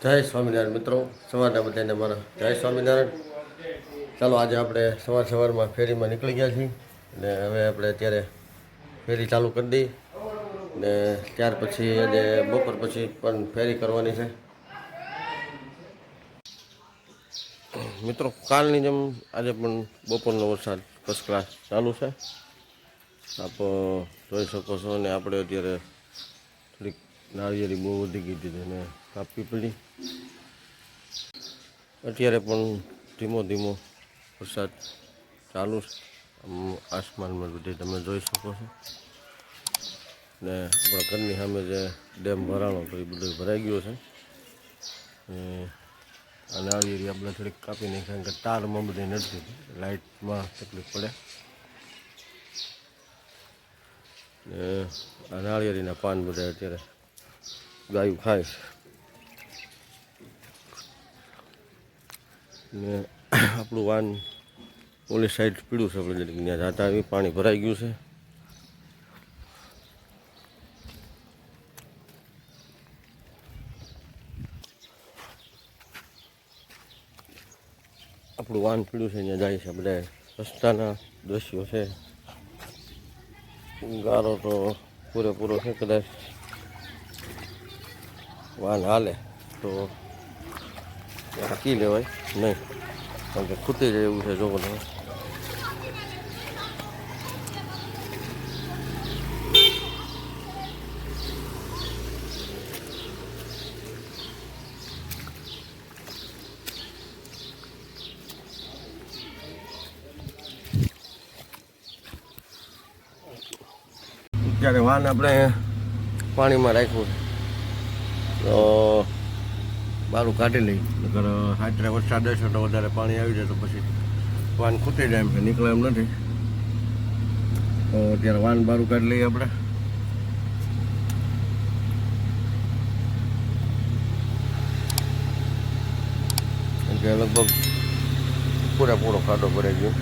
જય સ્વામિનારાયણ મિત્રો, સવારના બધાને મારા જય સ્વામિનારાયણ. ચાલો આજે આપણે સવારમાં ફેરીમાં નીકળી ગયા છીએ અને હવે આપણે અત્યારે ફેરી ચાલુ કરી દઈએ ને ત્યાર પછી આજે બપોર પછી પણ ફેરી કરવાની છે. મિત્રો કાલની જેમ આજે પણ બપોરનો વરસાદ ફર્સ્ટ ક્લાસ ચાલુ છે. આપ જોઈ શકો છો ને આપણે અત્યારે થોડીક નાળિયેરી બહુ વધી ગઈ હતી અને કાપવી પડી. અત્યારે પણ ધીમો ધીમો વરસાદ ચાલુ છે. આસમાનમાં બધી તમે જોઈ શકો છો ને આપણા ઘરની સામે જે ડેમ ભરાણો તો એ બધું ભરાઈ ગયો છે. આ નાળિયેરી આપણે થોડીક કાપી નાખી, કારણ કે તારમાં બધી નથી, લાઇટમાં તકલીફ પડે. ને આ નાળિયેરીના પાન બધા અત્યારે ગાયું ખાય છે. ને આપણું વાન ઓલી સાઈડ પીળું છે, આપણે ત્યાં જાતા આવી પાણી ભરાઈ ગયું છે. આપણું વાન પીળું છે, ત્યાં જાય છે. બધા રસ્તાના દ્રશ્યો છે. ગારો તો પૂરેપૂરો છે, કદાચ વાન હાલે તો હાકી લેવાય નહીં, કારણ કે ખૂટી જાય એવું છે. જોવો તમે ત્યારે વાન આપણે પાણીમાં રાખ્યું તો બારું કાઢી લઈ, નકર રાત્રે વરસાદ હશે તો વધારે પાણી આવી જાય તો પછી વાન ખૂટી જાય એમ છે, નીકળે એમ નથી. તો અત્યારે વાન બારું કાઢી લઈએ આપણે. કે લગભગ પૂરેપૂરો ખાડો ભરાઈ ગયો.